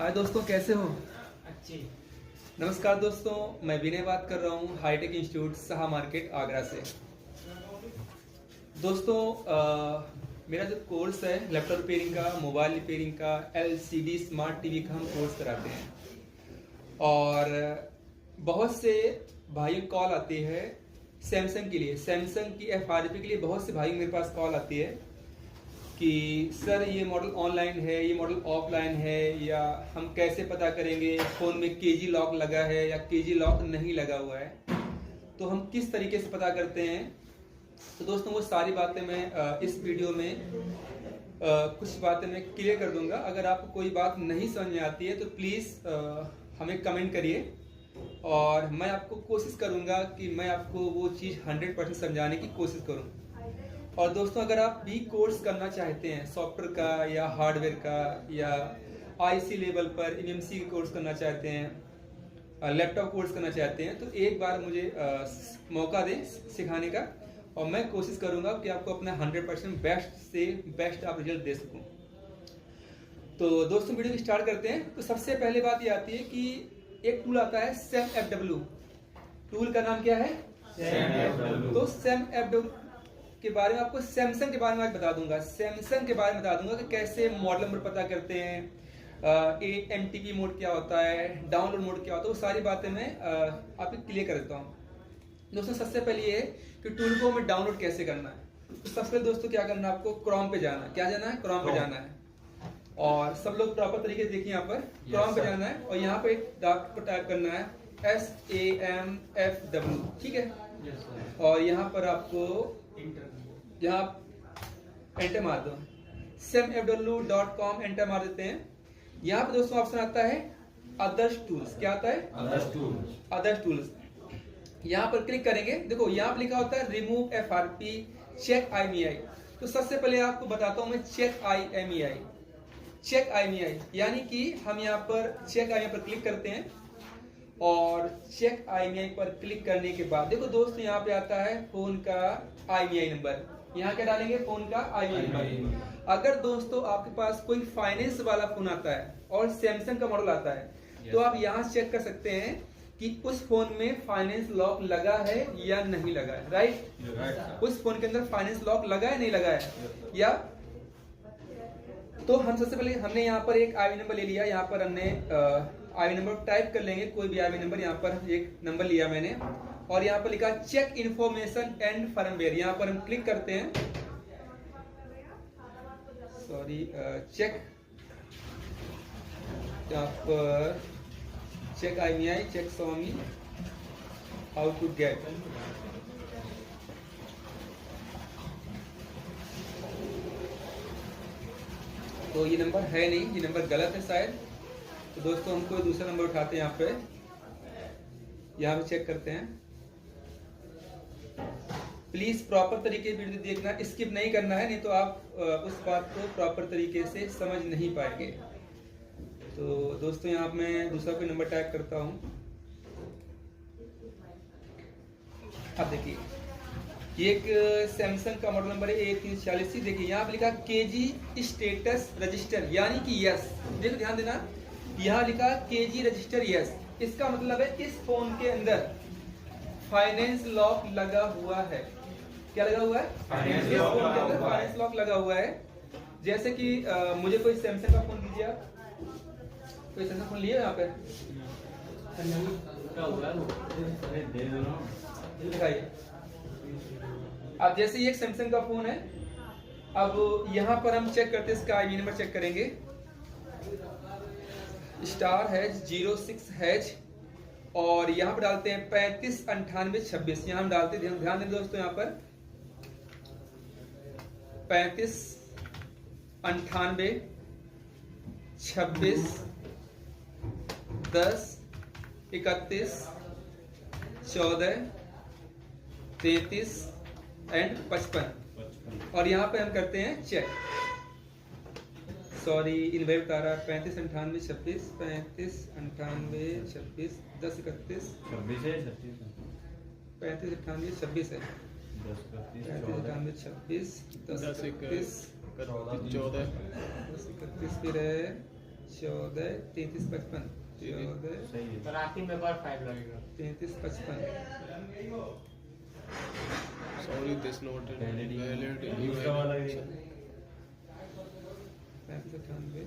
हाय दोस्तों, कैसे हो? अच्छी। नमस्कार दोस्तों, मैं विनय बात कर रहा हूँ हाईटेक इंस्टीट्यूट सहा मार्केट आगरा से। दोस्तों मेरा जो कोर्स है लैपटॉप रिपेयरिंग का, मोबाइल रिपेयरिंग का, एलसीडी स्मार्ट टीवी का हम कोर्स कराते हैं। और बहुत से भाइयों कॉल आती है सैमसंग के लिए, सैमसंग की एफआरपी के लिए बहुत से भाई मेरे पास कॉल आती है कि सर ये मॉडल ऑनलाइन है, ये मॉडल ऑफलाइन है, या हम कैसे पता करेंगे फ़ोन में केजी लॉक लगा है या केजी लॉक नहीं लगा हुआ है, तो हम किस तरीके से पता करते हैं। तो दोस्तों वो सारी बातें मैं इस वीडियो में कुछ बातें मैं क्लियर कर दूंगा। अगर आपको कोई बात नहीं समझ में आती है तो प्लीज़ हमें कमेंट करिए और मैं आपको कोशिश करूंगा कि मैं आपको वो चीज़ 100% समझाने की कोशिश करूं। और दोस्तों अगर आप भी कोर्स करना चाहते हैं सॉफ्टवेयर का या हार्डवेयर का या आईसी लेवल पर एमएमसी कोर्स करना चाहते हैं, लैपटॉप कोर्स करना चाहते हैं, तो एक बार मुझे मौका दें सिखाने का और मैं कोशिश करूंगा कि आपको अपना 100% बेस्ट से बेस्ट आप रिजल्ट दे सकूं। तो दोस्तों वीडियो स्टार्ट करते हैं। तो सबसे पहले बात ये आती है कि एक टूल आता है SEMFW। टूल का नाम क्या है? SEMFW। तो SEMFW के बारे में आपको सैमसंग के बारे में आज बता दूंगा, सैमसंग के बारे में बता दूंगा कि कैसे मॉडल नंबर पता करते हैं, एमटीपी मोड क्या होता है, डाउनलोड मोड क्या होता है, वो सारी बातें मैं आपको क्लियर कर देता हूँ। दोस्तों सबसे पहले ये है कि टूल को हमें डाउनलोड कैसे करना है। तो सबसे पहले दोस्तों क्या करना है, आपको क्रोम पे जाना है। क्या जाना है? क्रोम पे जाना है। और सब लोग प्रॉपर तरीके से देखिए, यहाँ पर क्रोम पे जाना है और यहाँ पे आपको टाइप करना है SAMFW, ठीक है। और यहाँ पर आपको यहाँ एंटर मार दो, SEMFW.com एंटर मार देते हैं। यहाँ पे दोस्तों ऑप्शन आता है अदर्स टूल्स। क्या आता है? Others tools. यहाँ पर क्लिक करेंगे, देखो यहाँ पर लिखा होता है रिमूव FRP, चेक IMEI। तो सबसे पहले आपको बताता हूँ मैं चेक IMEI। चेक IMEI यानी कि हम यहाँ पर चेक IMEI पर क्लिक करते हैं और चेक IMEI पर क्लिक करने के बाद देखो दोस्तों यहाँ पे आता है फोन का IMEI नंबर। यहाँ क्या डालेंगे? फोन का IMEI नंबर। अगर दोस्तों आपके पास कोई फाइनेंस वाला फोन आता है और सैमसंग का मॉडल आता है तो आप यहाँ चेक कर सकते हैं कि उस फोन में फाइनेंस लॉक लगा है या नहीं लगा है। राइट? उस फोन के अंदर फाइनेंस लॉक लगा है नहीं लगा है या। तो हम सबसे पहले हमने यहाँ पर एक IMEI नंबर ले लिया। यहाँ पर हमने IMEI नंबर टाइप कर लेंगे, कोई भी IMEI नंबर। यहाँ पर एक नंबर लिया मैंने और यहाँ पर लिखा चेक इन्फॉर्मेशन एंड फर्मवेयर। यहाँ पर हम क्लिक करते हैं, सॉरी चेक, यहाँ पर चेक IMEI, चेक स्वामी हाउ टू गेट। तो ये नंबर है नहीं, ये नंबर गलत है शायद। तो दोस्तों हम कोई दूसरा नंबर उठाते हैं, यहाँ पे चेक करते हैं। प्लीज प्रॉपर तरीके से वीडियो देखना, स्किप नहीं करना है, नहीं तो आप उस बात को प्रॉपर तरीके से समझ नहीं पाएंगे। तो दोस्तों यहाँ मैं दूसरा कोई नंबर टाइप करता हूँ। अब देखिए ये एक सैमसंग का मॉडल नंबर है A346। देखिए यहाँ पे लिखा केजी स्टेटस रजिस्टर यानी कि यस। देखो ध्यान देना, यहाँ लिखा केजी रजिस्टर यस। इसका मतलब है इस फोन के अंदर फाइनेंस लॉक लगा हुआ है। क्या लगा हुआ है? इस फोन के अंदर फाइनेंस लॉक लगा हुआ है। जैसे कि मुझे कोई सैमसंग का फोन दीजिए, आप कोई सैमसंग फोन लिए यहाँ पे दिखाइए। अब जैसे ये एक सैमसंग का फोन है, अब यहाँ पर हम चेक करते हैं, इसका IMEI नंबर चेक करेंगे। *#06#, और यहाँ पर डालते हैं 359826। यहाँ हम डालते हैं, ध्यान दें दोस्तों, यहाँ पर 359826 10 31 14 33 एंड 55। और यहाँ पे हम करते हैं चेक, सॉरी इनवैलिड आ रहा है। 359826 359826 10 31 359826 है। 359826 10 31 14 10 31 फिर है 14 33 55 14 पर आखिर में बार 5 लगेगा 33 55 Sorry, this not valid. दूसरा वाला भी 35 98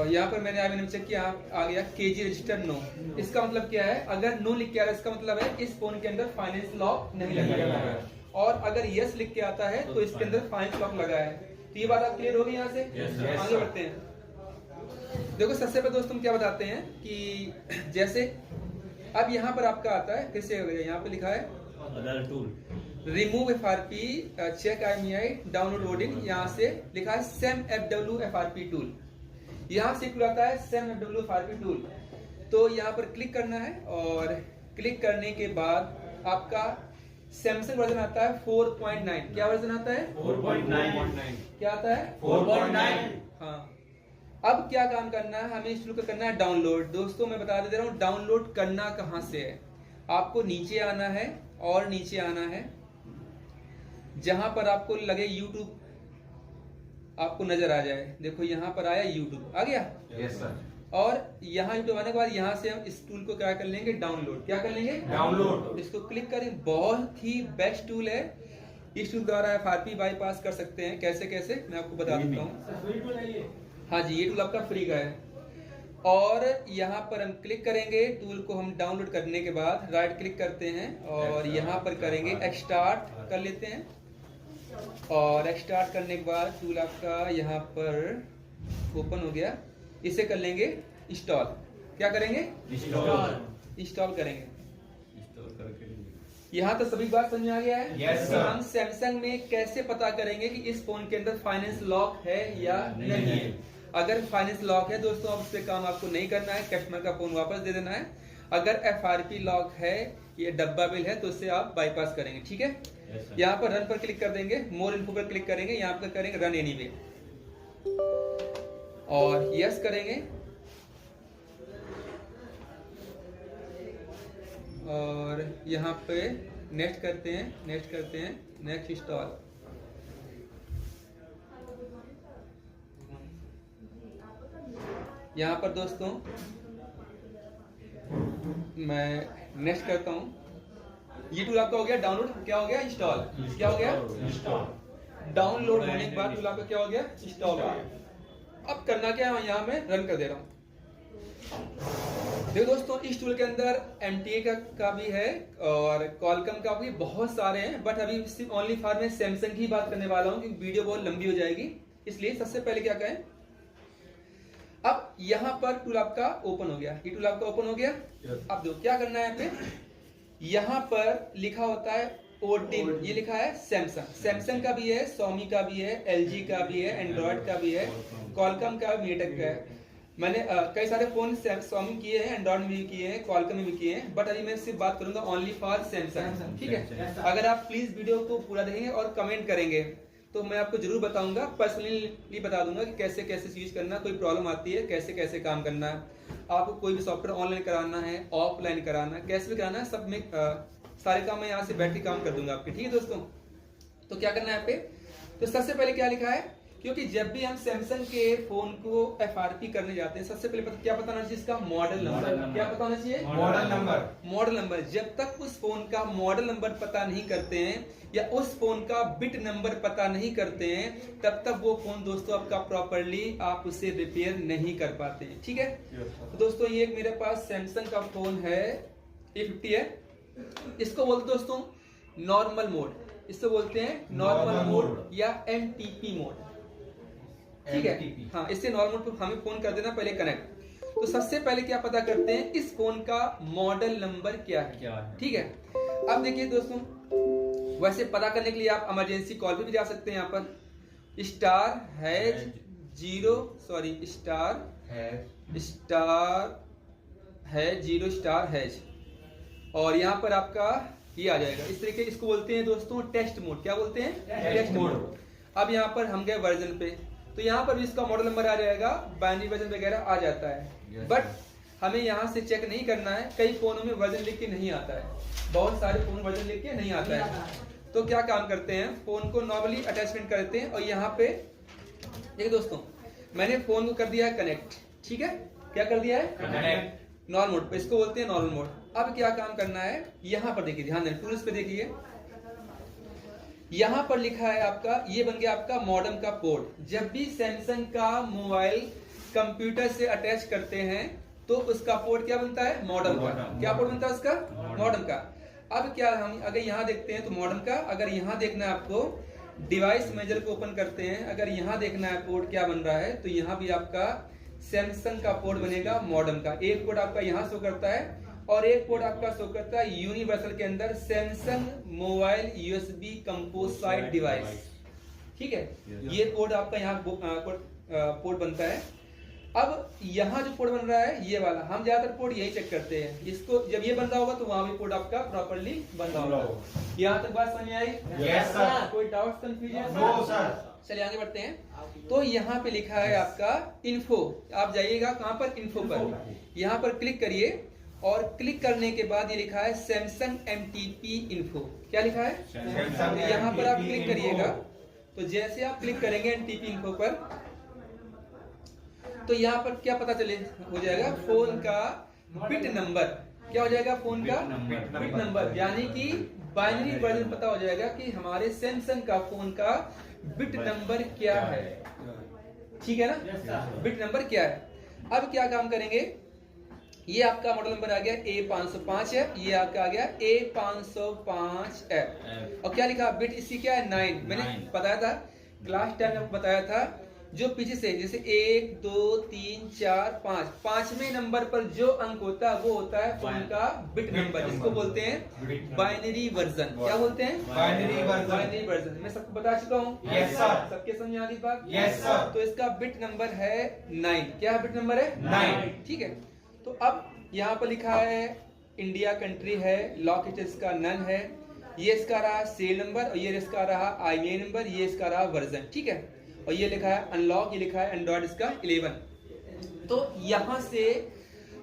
यहाँ पर मैंने अभी चेक किया आ गया केजी रजिस्टर नो। इसका मतलब क्या है? अगर नो लिख के आ रहा है इसका मतलब है इस फोन के अंदर फाइनेंस लॉक नहीं लगा है, और अगर यस लिख के आता है तो इसके अंदर फाइनेंस लॉक लगा है। तो ये बात आप क्लियर होगी यहाँ से? आगे बढ़ते हैं। देखो सबसे पहले दोस्तों क्या बताते हैं कि जैसे अब यहाँ पर आपका आता है, फिर से यहाँ पे लिखा है other tool, remove FRP, check IMEI, download loading, यहाँ से लिखा है सेम FW FRP टूल। यहाँ से खुल आता है सेम FW FRP टूल। तो यहाँ पर क्लिक करना है और क्लिक करने के बाद आपका सैमसंग वर्जन आता है 4.9। क्या वर्जन आता है? 4.9। क्या आता है? 4.9। हाँ, अब क्या काम करना है? हमें शुरू करना है डाउनलोड। दोस्तों मैं बता दे रहा हूँ डाउनलोड करना कहाँ से है। आपको नीचे आना है और नीचे आना है जहां पर आपको लगे YouTube आपको नजर आ जाए। देखो यहाँ पर आया YouTube, आ गया? Yes sir. और यहाँ YouTube आने के बाद यहाँ से हम इस टूल को क्या कर लेंगे? डाउनलोड। क्या कर लेंगे? डाउनलोड। इसको क्लिक करें। बहुत ही बेस्ट टूल है। इस टूल द्वारा FRP बाईपास कर सकते हैं। कैसे कैसे मैं आपको बता देता हूँ। हाँ जी, ये टूल आपका फ्री का है। और यहाँ पर हम क्लिक करेंगे, टूल को हम डाउनलोड करने के बाद राइट क्लिक करते हैं और यहाँ पर करेंगे एक्सटार्ट कर लेते हैं। और एक्सटार्ट करने के बाद टूल आपका यहाँ पर ओपन हो गया। इसे कर लेंगे इंस्टॉल। क्या करेंगे? इंस्टॉल करेंगे। यहाँ तो सभी बात समझ में आ गया है? Yes, sir. हम सैमसंग में कैसे पता करेंगे कि इस फोन के अंदर फाइनेंस लॉक है या नहीं है। अगर फाइनेंस लॉक है दोस्तों, अब इस पे काम आपको नहीं करना है, कस्टमर का फोन वापस दे देना है। अगर FRP लॉक है, ये डब्बा बिल है, तो इससे आप बाईपास करेंगे। ठीक है? यहाँ पर रन पर क्लिक कर देंगे, मोर इन्फो पर क्लिक करेंगे, यहाँ पर करेंगे रन एनीवे और यस करेंगे। और यहाँ पे नेक्स्ट करते हैं, नेक्स्ट इंस्टॉल। यहाँ पर दोस्तों मैं नेक्स्ट करता हूँ। ये टूल आपका हो गया डाउनलोड। क्या हो गया? इंस्टॉल। क्या हो गया? डाउनलोड होने के बाद टूल आपका क्या हो गया? इंस्टॉल हो गया। अब करना क्या है? यहाँ मैं रन कर दे रहा हूँ। देखो दोस्तों, इस टूल के अंदर MTA का भी है और कॉलकम का भी, बहुत सारे हैं। बट अभी सिर्फ ओनली फॉर मैं सैमसंग की बात करने वाला हूँ क्योंकि वीडियो बहुत लंबी हो जाएगी। इसलिए सबसे पहले क्या करें, अब यहाँ पर टूल आपका ओपन हो गया। ये टूल आपका ओपन हो गया। अब देखो क्या करना है। यहाँ पे यहाँ पर लिखा होता है OTIN, ये लिखा है सैमसंग का भी है, Xiaomi का भी है, LG का भी है, एंड्रॉइड का भी है, कॉलकम का, मीटेक का है। मैंने कई सारे फोन Xiaomi किए हैं, एंड्रॉइड में भी किए हैं, कॉलकम में भी किए हैं। बट अभी मैं सिर्फ बात करूंगा ओनली फॉर सैमसंग। ठीक है? अगर आप प्लीज वीडियो को पूरा देखेंगे और कमेंट करेंगे तो मैं आपको जरूर बताऊंगा, पर्सनली बता दूंगा कि कैसे कैसे यूज करना, कोई प्रॉब्लम आती है कैसे कैसे काम करना है। आपको कोई भी सॉफ्टवेयर ऑनलाइन कराना है, ऑफलाइन कराना है, कैसे भी कराना है, सब में सारे काम मैं यहाँ से बैठ के काम कर दूंगा आपके। ठीक है दोस्तों? तो क्या करना है यहाँ पे? तो सबसे पहले क्या लिखा है, क्योंकि जब भी हम सैमसंग के फोन को FRP करने जाते हैं सबसे पहले क्या पता होना चाहिए? इसका मॉडल नंबर। क्या पता होना चाहिए? Model number. जब तक उस फोन का मॉडल नंबर पता नहीं करते हैं या उस फोन का बिट नंबर पता नहीं करते हैं, तब तक वो फोन दोस्तों आपका प्रॉपरली आप उसे रिपेयर नहीं कर पाते हैं। ठीक है? तो दोस्तों ये मेरे पास सैमसंग का फोन है, A50 है। इसको बोलते दोस्तों नॉर्मल मोड, इसको बोलते हैं नॉर्मल मोड या NTP मोड। ठीक है? हाँ, इससे नॉर्मल पर हमें फोन कर देना पहले कनेक्ट। तो सबसे पहले क्या पता करते हैं, इस फोन का मॉडल नंबर क्या है। ठीक है? अब देखिए दोस्तों, वैसे पता करने के लिए आप इमरजेंसी कॉल पे भी जा सकते हैं। यहाँ पर स्टार है 0 स्टार हैज और यहाँ पर आपका ये आ जाएगा। इस तरीके इसको बोलते हैं दोस्तों टेस्ट मोड। क्या बोलते हैं? Test mode. अब यहाँ पर हम गए वर्जन पे, तो यहाँ पर भी इसका मॉडल नंबर आ जाएगा, बाइनरी वर्जन वगैरह आ जाता है। बट हमें यहाँ से चेक नहीं करना है, कई फोनों में वर्जन लिख के नहीं आता है, बहुत सारे फोन वर्जन लिख के नहीं आता है। तो क्या काम करते हैं, फोन को नॉर्मली अटैचमेंट करते हैं और यहाँ पे देखिए दोस्तों, मैंने फोन को कर दिया है कनेक्ट, ठीक है, क्या कर दिया है? कनेक्ट। नॉर्मल मोड पे, इसको बोलते हैं नॉर्मल मोड। अब क्या काम करना है, यहाँ पर देखिए, ध्यान दें, टूल्स पे देखिए, यहाँ पर लिखा है आपका, ये बन गया आपका मॉडेम का पोर्ट। जब भी सैमसंग का मोबाइल कंप्यूटर से अटैच करते हैं तो उसका पोर्ट क्या बनता है? मॉडेम का। क्या पोर्ट बनता है उसका? मॉडेम का। अब क्या, हम अगर यहाँ देखते हैं तो मॉडेम का, अगर यहाँ देखना है आपको, डिवाइस मैनेजर को ओपन करते हैं, अगर यहाँ देखना है पोर्ट क्या बन रहा है, तो यहाँ भी आपका सैमसंग का पोर्ट बनेगा मॉडेम का। एक पोर्ट आपका यहाँ शो करता है और एक पोर्ट आपका शो करता है यूनिवर्सल के अंदर Samsung mobile USB composite device, ठीक है। ये पोर्ट आपका यहाँ पोर्ट बनता है। अब यहाँ जो पोर्ट बन रहा है ये वाला, हम ज्यादातर पोर्ट यही चेक करते हैं, इसको जब ये बन रहा होगा तो वहां भी पोर्ट आपका प्रॉपर्ली बन रहा होगा। यहाँ तक बात समझ में आई? Yes, sir. कोई डाउट कंफ्यूजन? No, sir. चलिए आगे बढ़ते हैं। तो यहाँ पे लिखा है आपका इन्फो, आप जाइएगा कहाँ पर? इन्फो पर, यहाँ पर क्लिक करिए और क्लिक करने के बाद ये लिखा है सैमसंग एमटीपी इन्फो। क्या लिखा है? Samsung तो यहाँ पर आप MTP क्लिक करिएगा, तो जैसे आप क्लिक करेंगे एमटीपी इन्फो पर, तो यहाँ पर क्या पता चले हो जाएगा, फोन का बिट नंबर। क्या हो जाएगा? फोन का बिट नंबर, यानी कि बाइनरी वर्जन पता हो जाएगा कि हमारे सैमसंग का फोन का बिट नंबर क्या है, ठीक है ना? बिट नंबर क्या है। अब क्या काम करेंगे, ये आपका मॉडल नंबर आ गया A505 है, ये आपका आ गया A505F, और क्या लिखा बिट इसकी क्या है? 9। मैंने बताया था क्लास 10 में, बताया था जो पीछे से जैसे 1 2 3 4 5, पांचवें नंबर पर जो अंक होता है वो होता है फोन का बिट नंबर, जिसको बोलते हैं बाइनरी वर्जन। क्या बोलते हैं? Binary version. बाइनरी वर्जन मैं सबको बता चुका हूँ। Yes, sir. सबके समझ आ गई बात? Yes, sir. तो इसका बिट नंबर है 9। क्या बिट नंबर है? 9। ठीक है। तो अब यहाँ पर लिखा है इंडिया कंट्री है, लॉक इसका नन है, ये इसका रहा सीरियल नंबर, और ये इसका रहा IMEI नंबर, ये इसका रहा वर्जन, ठीक है। और ये लिखा है अनलॉक, ये लिखा है एंड्रॉइड इसका 11। तो यहाँ से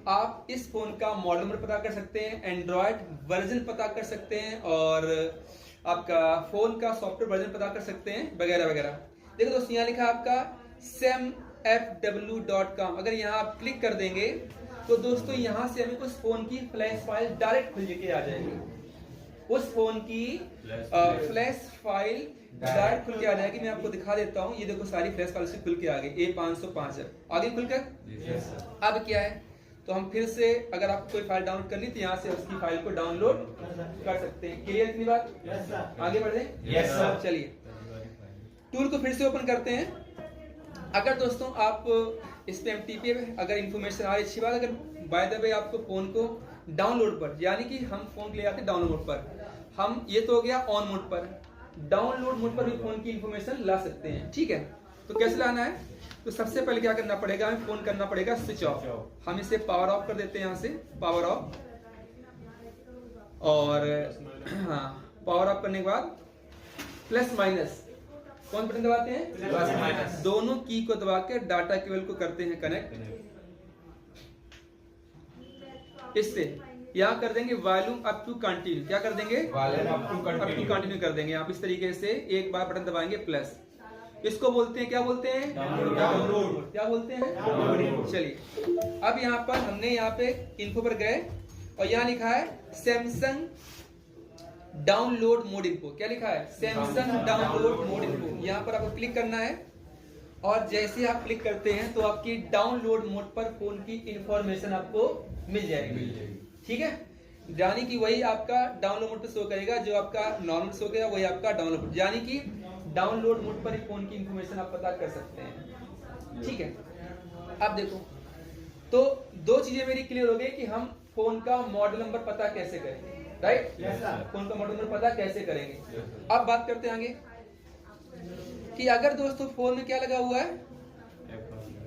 आप इस फोन का मॉडल नंबर पता कर सकते हैं, एंड्रॉइड वर्जन पता कर सकते हैं, और आपका फोन का सॉफ्टवेयर वर्जन पता कर सकते हैं, वगैरह वगैरह। देखो दोस्तों, यहाँ लिखा है आपका samfw.com। अगर यहाँ आप क्लिक कर देंगे तो दोस्तों यहाँ से हमें उस फोन की फ्लैश फाइल डायरेक्ट खुल के आ जाएगी, उस फोन की फ्लैश फाइल डायरेक्ट खुल के आ जाएगी। मैं आपको दिखा देता हूँ, ये देखो सारी फ्लैश फाइल से खुल के आ गई, A505 है, आगे खुलकर। अब क्या है, तो हम फिर से अगर आपको कोई फाइल डाउनलोड करनी तो यहाँ से उसकी फाइल को डाउनलोड कर सकते हैं। क्लियर इतनी बात? आगे बढ़े? Yes, sir. चलिए टूल को फिर से ओपन करते हैं। अगर दोस्तों आप इस पे MTP अगर इन्फॉर्मेशन आ रही, अच्छी बात। अगर बाय द वे आपको फोन को डाउनलोड पर, यानी कि हम फोन ले आते हैं डाउनलोड मोड पर, हम ये तो हो गया ऑन मोड पर, डाउनलोड मोड पर भी फोन की इंफॉर्मेशन ला सकते हैं, ठीक है। तो कैसे लाना है, तो सबसे पहले क्या करना पड़ेगा, हमें फोन करना पड़ेगा स्विच ऑफ। हम इसे पावर ऑफ कर देते हैं, यहाँ से पावर ऑफ, और हाँ पावर ऑफ करने के बाद प्लस माइनस, कौन बटन दबाते हैं? Plus minus. दोनों की को दबा के डाटा केबल को करते हैं कनेक्ट। इससे यहाँ कर देंगे वॉल्यूम अप टू कंटिन्यू। क्या कर देंगे? वॉल्यूम अप टू कंटिन्यू कर देंगे। आप इस तरीके से एक बार बटन दबाएंगे प्लस, इसको बोलते हैं, क्या बोलते हैं? डाउनलोड। क्या बोलते हैं? चलिए अब यहाँ पर हमने यहाँ पे इन्फो पर गए और यहाँ लिखा है सैमसंग डाउनलोड मोड इन्फो। क्या लिखा है? Samsung download mode info. यहाँ पर आपको क्लिक करना है और जैसे आप क्लिक करते हैं तो आपकी डाउनलोड मोड पर फोन की इंफॉर्मेशन आपको मिल जाएगी, ठीक है। यानी कि वही आपका डाउनलोड मोड पर शो करेगा, जो आपका नॉर्मल शो करेगा वही आपका डाउनलोड, यानी कि डाउनलोड मोड पर ही फोन की इंफॉर्मेशन आप पता कर सकते हैं, ठीक है। अब देखो तो दो चीजें मेरी क्लियर हो गई कि हम फोन का मॉडल नंबर पता कैसे करेंगे, राइट? फोन का मॉडल नंबर पता कैसे करेंगे। अब बात करते हैं आगे कि अगर दोस्तों फोन में क्या लगा हुआ है,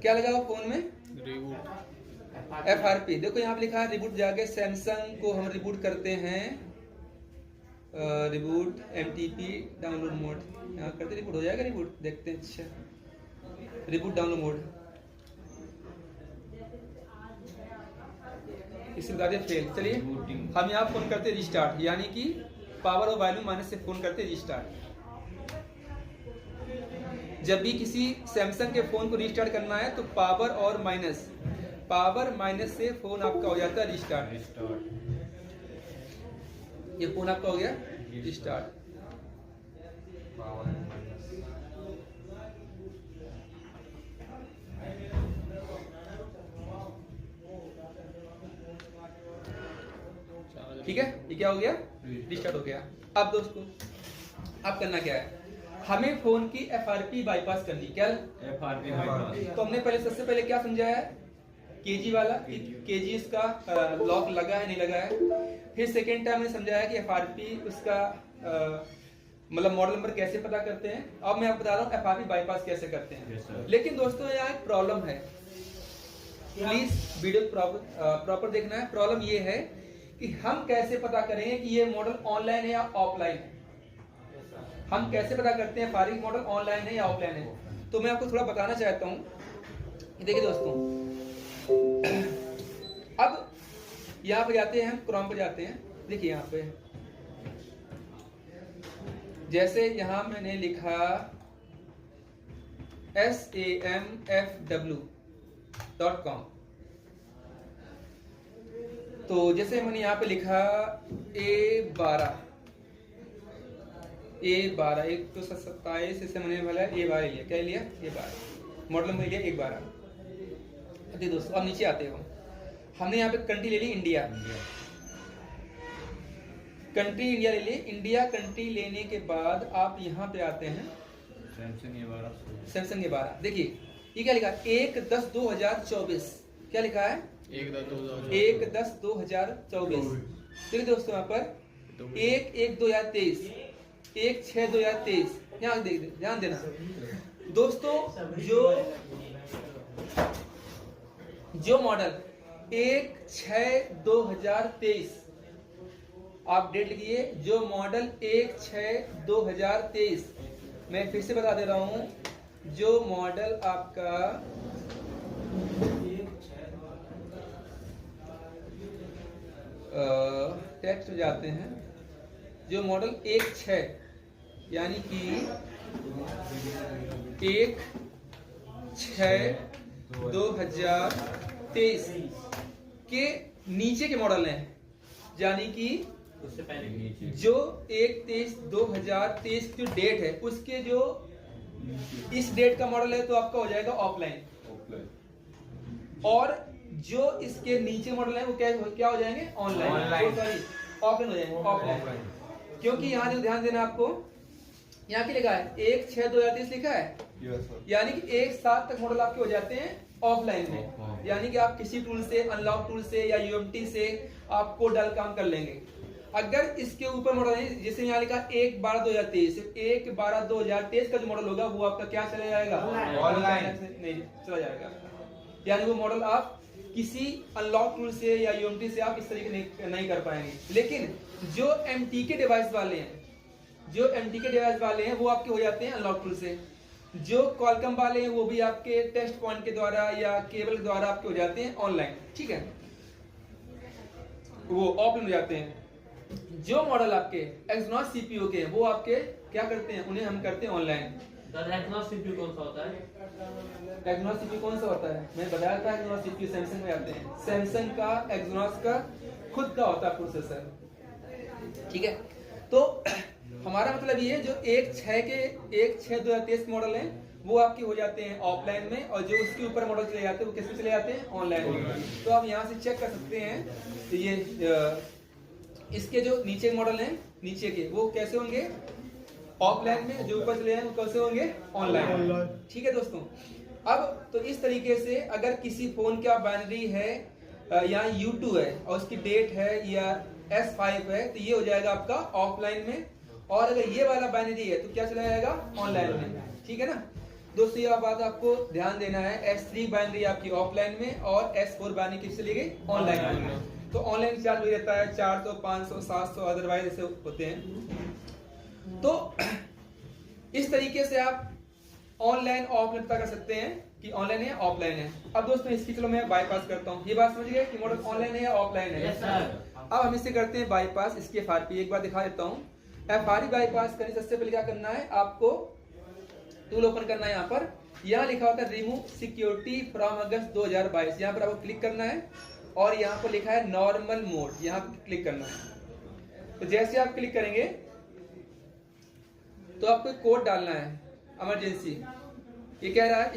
क्या लगा हुआ फोन में? Reboot FRP। देखो यहाँ पे लिखा है रिबूट, जाके सैमसंग को हम रिबूट करते हैं रिबूट MTP डाउनलोड मोड, यहाँ करते रिबूट हो जाएगा। रिबूट देखते हैं। अच्छा, रिबूट डाउनलोड मोड इसे बता दिया फेल। चलिए हम यहाँ फोन करते रिस्टार्ट, यानी कि पावर और वॉल्यूम माइनस से फोन करते रिस्टार्ट। जब भी किसी सैमसंग के फोन को रिस्टार्ट करना है तो पावर और माइनस, पावर माइनस से फोन आपका हो जाता है रिस्टार्ट। ये फोन आपका हो गया रिस्टार्ट। ठीक है, ये क्या हो गया? रिस्टार्ट हो गया। अब दोस्तों अब करना क्या है, हमें फोन की FRP बाईपास करनी। क्या FRP? तो हमने पहले सबसे पहले क्या समझाया है, केजी वाला, केजी इसका लॉक लगा है नहीं लगा है। फिर सेकेंड टाइम हमने समझाया कि FRP उसका मतलब मॉडल नंबर कैसे पता करते हैं। अब मैं आपको बता रहा हूँ FRP बाईपास कैसे करते हैं। लेकिन दोस्तों यहाँ एक प्रॉब्लम है, प्लीज वीडियो प्रॉपर देखना है। प्रॉब्लम ये है कि हम कैसे पता करेंगे कि ये मॉडल ऑनलाइन है या ऑफलाइन है। हम कैसे पता करते हैं FRP मॉडल ऑनलाइन है या ऑफलाइन है? तो मैं आपको थोड़ा बताना चाहता हूँ। देखिए दोस्तों, अब यहाँ पे जाते हैं, हम क्रोम पे जाते हैं। देखिए यहाँ पे जैसे यहाँ मैंने लिखा samfw.com, तो जैसे मैंने यहाँ पे लिखा A12 127 इसे मैंने बोला A12 लिया। क्या लिया? A12 मॉडल में लिया A12। देखिए दोस्तों अब नीचे आते हो, हमने यहाँ पे कंट्री ले ली इंडिया। कंट्री इंडिया ले ली। इंडिया कंट्री लेने के बाद आप यहाँ पे आते हैं सैमसंग A12। देखिए ये क्या लिखा है, 1/10/2024। क्या लिखा है? 1/10/2024। देखिए दोस्तों यहाँ पर 1/1/2023, 1/6/2023। यहाँ ध्यान देना दोस्तों, जो मॉडल 1/6/2023 आप डेट लिखिए, जो मॉडल 1/6/2023। मैं फिर से बता दे रहा हूं, जो मॉडल आपका टेक्स्ट में जाते हैं, जो मॉडल 1/6 यानी कि 1/6/2023 के नीचे के मॉडल हैं, यानी कि उससे पहले नीचे जो 1/23/2023 की डेट है उसके जो इस डेट का मॉडल है तो आपका हो जाएगा ऑफलाइन। और जो इसके नीचे मॉडल है वो क्या हो जाएंगे? ऑनलाइन। सॉरी ऑफलाइन हो जाएंगे, ऑफलाइन। क्योंकि यहाँ जो ध्यान देना आपको, यहाँ क्या लिखा है? 1/6/2023 लिखा है, यानी कि 1/7 तक मॉडल आपके हो जाते हैं ऑफलाइन में। यानी कि आप किसी टूल से, अनलॉक टूल से या UMT से आप कोड डाल काम कर लेंगे। अगर इसके ऊपर मॉडल है, जैसे यहाँ लिखा 1/12/2023, 1/12/2023 का जो मॉडल होगा वो आपका क्या चला जाएगा? ऑनलाइन नहीं चला जाएगा। यानी वो मॉडल आप किसी अनलॉक टूल से या UMT से आप इस तरीके नहीं कर पाएंगे। लेकिन जो MTK डिवाइस वाले हैं, वो आपके हो जाते हैं अनलॉक टूल से। जो कॉलकम वाले हैं वो भी आपके टेस्ट पॉइंट के द्वारा या केबल के द्वारा आपके हो जाते हैं ऑनलाइन। ठीक है, वो ऑफलाइन हो जाते हैं। जो मॉडल आपके एक्सनॉस CPU के हैं वो आपके क्या करते हैं? उन्हें हम करते हैं ऑनलाइन। एक्सनॉस CPU कौन सा होता है? एक्सनॉस CPU कौन सा होता है? मैं बताया था, एक्सनॉस CPU सैमसंग में आते हैं। सैमसंग का एक्सनॉस का खुद का होता है प्रोसेसर। ठीक है, तो हमारा मतलब ये है, जो 1/6/2023 मॉडल है वो आपके हो जाते हैं ऑफलाइन में, और जो उसके ऊपर मॉडल चले जाते हैं वो किस में चले जाते हैं? ऑनलाइन में। तो आप यहाँ से चेक कर सकते हैं, तो ये इसके जो नीचे मॉडल हैं, नीचे के वो कैसे होंगे? ऑफलाइन में। जो ऊपर चले जाएंगे वो कैसे होंगे? ऑनलाइन। ठीक है दोस्तों, अब तो इस तरीके से अगर किसी फोन का बाइनरी है यहाँ U2 है और उसकी डेट है या S5 है तो ये हो जाएगा आपका ऑफलाइन में। और अगर ये वाला बाइनरी है तो क्या चला जाएगा? ऑनलाइन में। ठीक है ना दोस्तों, ये बात आपको ध्यान देना है। S3 बाइनरी आपकी ऑफलाइन में और S4 बाइनरी किससे ली गई? ऑनलाइन में। तो ऑनलाइन चार्ज भी रहता है 400, 500, 700 अदरवाइज ऐसे होते हैं। तो इस तरीके से आप ऑनलाइन ऑफलाइन पता कर सकते हैं कि ऑनलाइन है या ऑफलाइन है। अब दोस्तों इसकी चलो मैं बाईपास करता हूँ। ये बात समझ गए कि मॉडल ऑनलाइन है या ऑफलाइन है। Yes, sir. अब हम इसे करते हैं बाईपास। इसकी एफआरपी एक बार दिखा देता हूँ। एफआरपी बाईपास करने से सबसे पहले क्या करना है, आपको टूल ओपन करना है। यहाँ पर यहाँ लिखा होता है रिमूव सिक्योरिटी फ्रॉम अगस्त 2022। यहाँ पर आपको क्लिक करना है और यहाँ पर लिखा है नॉर्मल मोड, यहाँ क्लिक करना है। तो जैसे आप क्लिक करेंगे तो आपको एक कोड डालना है इमरजेंसी। ये कह रहा है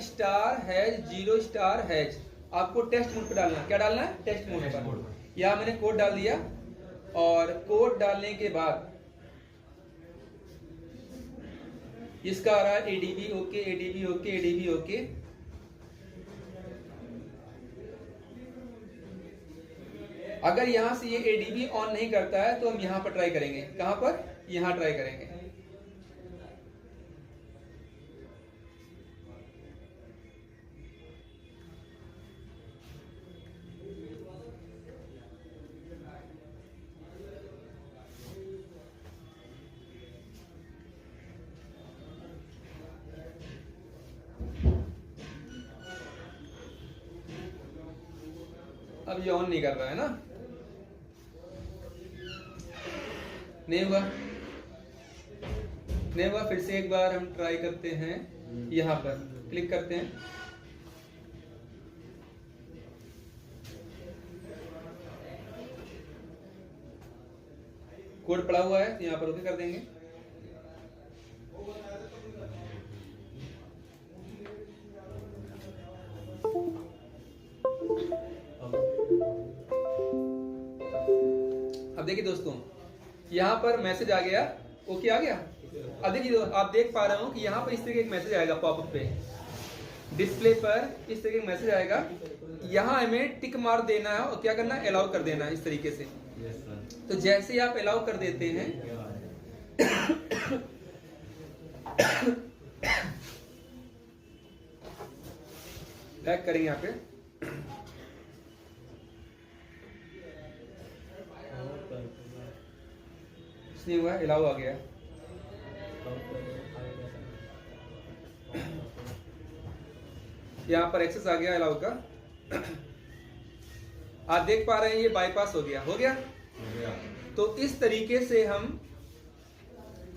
*#0*#। आपको टेस्ट मोड पे डालना है। क्या डालना है? टेस्ट मोड पर। यहाँ मैंने कोड डाल दिया और कोड डालने के बाद इसका आ रहा है ADB okay, ADB okay, ADB okay. अगर यहां से ये ADB ऑन नहीं करता है तो हम यहां पर ट्राई करेंगे। कहां पर? यहां ट्राई करेंगे। अब ये ऑन नहीं कर रहा है ना, नहीं हुआ, नहीं हुआ। फिर से एक बार हम ट्राई करते हैं। यहाँ पर क्लिक करते हैं। कोड पड़ा हुआ है तो यहाँ पर ओके कर देंगे। अब देखिए दोस्तों, यहाँ पर मैसेज आ गया, ओके आ गया। अब देखिए आप देख पा रहे हो कि यहाँ पर इस तरीके का मैसेज आएगा पॉपअप पे, डिस्प्ले पर इस तरीके का मैसेज आएगा। यहाँ हमें टिक मार देना है और क्या करना है, अलाउ कर देना है इस तरीके से। तो जैसे ही आप अलाउ कर देते हैं बैक करेंगे यहाँ पे। नहीं हुआ, अलाउ आ गया। यहाँ पर एक्सेस आ गया अलाउ का। आप देख पा रहे हैं ये बाईपास हो गया, हो गया। तो इस तरीके से हम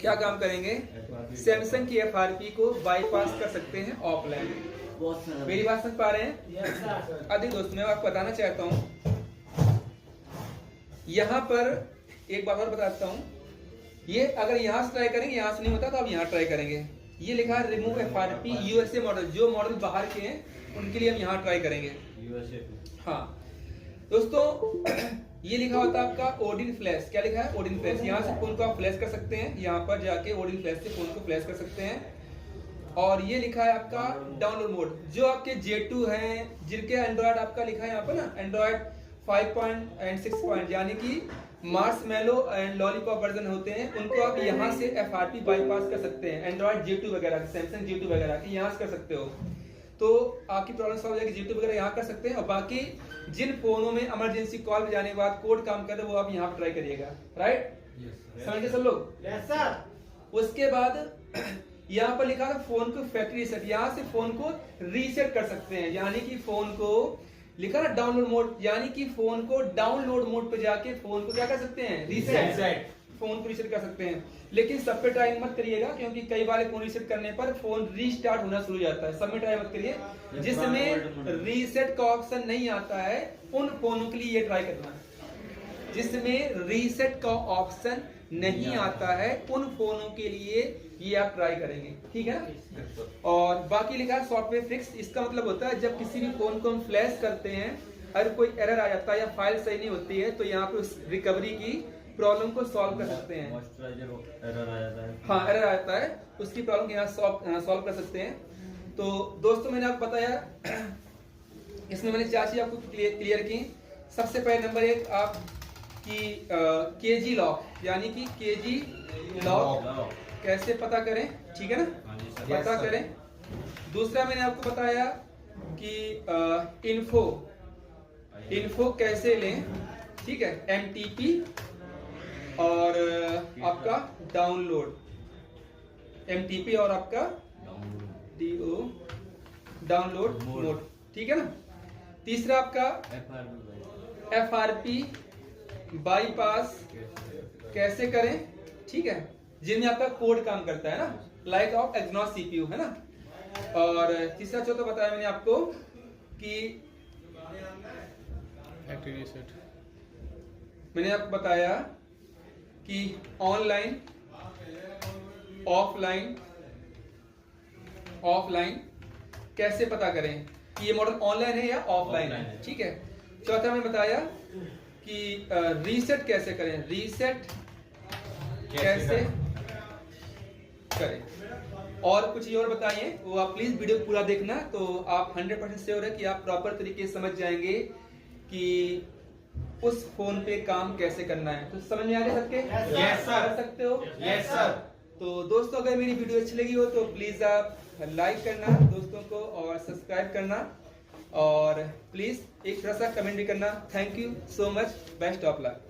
क्या काम करेंगे, सैमसंग की एफआरपी को बाईपास कर सकते हैं ऑफलाइन। मेरी बात समझ पा रहे हैं? अधिक दोस्तों मैं आपको बताना चाहता हूं, यहां पर एक बात और बताता हूं। ये अगर यहां से ट्राई करेंगे, यहां से नहीं होता तो अब यहां ट्राई करेंगे। ये लिखा है रिमूव एफआरपी यूएसए मॉडल। जो मॉडल बाहर के हैं उनके लिए हम यहां ट्राई करेंगे। हाँ दोस्तों, ये लिखा होता है आपका ओडिन फ्लैश। क्या लिखा है? Odin flash. यहाँ से फोन को आप फ्लैश कर सकते हैं। यहाँ पर जाके ओडिन फ्लैश से फोन को फ्लैश कर सकते हैं। और ये लिखा है आपका डाउनलोड मोड। जो आपके J2 हैं, जिनके एंड्रॉयड आपका लिखा है यहाँ पर ना, एंड्रॉयड 5 एंड 6 यानी कि मार्शमैलो एंड लॉलीपॉप वर्जन होते हैं, उनको आप यहाँ से एफआरपी बाईपास कर सकते हैं। एंड्रॉयड J2 वगैरह, सैमसंग J2 वगैरह की यहाँ से कर सकते हो, तो आपकी प्रॉब्लम सॉल्व हो जाएगी। J2 वगैरह यहाँ कर सकते हैं। और बाकी जिन फोनों में इमरजेंसी कॉल पे जाने के बाद कोड काम करे वो आप यहाँ पर ट्राई करिएगा। राइट, समझे सब लोग? Yes sir. उसके बाद यहाँ पर लिखा था फोन को फैक्ट्री रीसेट। यहाँ से फोन को रीसेट कर सकते हैं, यानी कि फोन को लिखा ना डाउनलोड मोड, यानी कि फोन को डाउनलोड मोड पे जाके फोन को क्या कर सकते हैं, रीसेट। फोन को रीसेट कर सकते हैं। लेकिन सब पे ट्राई मत करिएगा, क्योंकि कई बार फोन रीसेट करने पर फोन रीस्टार्ट होना शुरू हो जाता है। सब में ट्राई मत करिए। जिसमें रीसेट का ऑप्शन नहीं आता है उन फोनों के लिए ये ट्राई करना है। जिसमें रीसेट का ऑप्शन नहीं आता है उन फोनों के लिए ये आप ट्राई करेंगे, ठीक है ना। और बाकी लिखा है सॉफ्टवेयर फिक्स। इसका मतलब होता है जब किसी भी फोन को हम फ्लैश करते हैं, अगर कोई एरर आ जाता है या फाइल सही नहीं होती है, तो यहाँ पे उस रिकवरी की प्रॉब्लम को सॉल्व कर सकते हैं। एरर आ जाता है। हाँ, एरर आ जाता है, उसकी प्रॉब्लम यहाँ सॉल्व कर सकते हैं। तो दोस्तों मैंने आपको बताया, इसमें मैंने 4 चीज आपको क्लियर की। सबसे पहले नंबर 1 आपकी केजी लॉक, यानी कि केजी लॉक कैसे पता करें, ठीक है ना, पता करें। दूसरा मैंने आपको बताया कि इन्फो कैसे लें, ठीक है, MTP और आपका डाउनलोड, MTP और आपका DO डाउनलोड मोड, ठीक है ना। तीसरा आपका FRP बाईपास कैसे करें, ठीक है, जिनमें आपका कोड काम करता है ना, लाइक ऑफ एक्सनॉस CPU है ना। और तीसरा चौथा बताया मैंने आपको कि Factory reset. मैंने आपको बताया कि ऑनलाइन ऑफलाइन कैसे पता करें कि ये मॉडल ऑनलाइन है या ऑफलाइन है, ठीक है। चौथा मैंने बताया कि रीसेट कैसे करें, रीसेट कैसे करें, और कुछ और बताइए, वो आप प्लीज वीडियो पूरा देखना, तो आप 100% श्योर है कि आप प्रॉपर तरीके से समझ जाएंगे कि उस फोन पे काम कैसे करना है। तो समझ में आ रहे सबके? Yes, sir. कर सकते हो? Yes, sir. तो दोस्तों अगर मेरी वीडियो अच्छी लगी हो तो प्लीज आप लाइक करना दोस्तों को और सब्सक्राइब करना, और प्लीज एक थोड़ा सा कमेंट भी करना। Thank you so much, best of luck.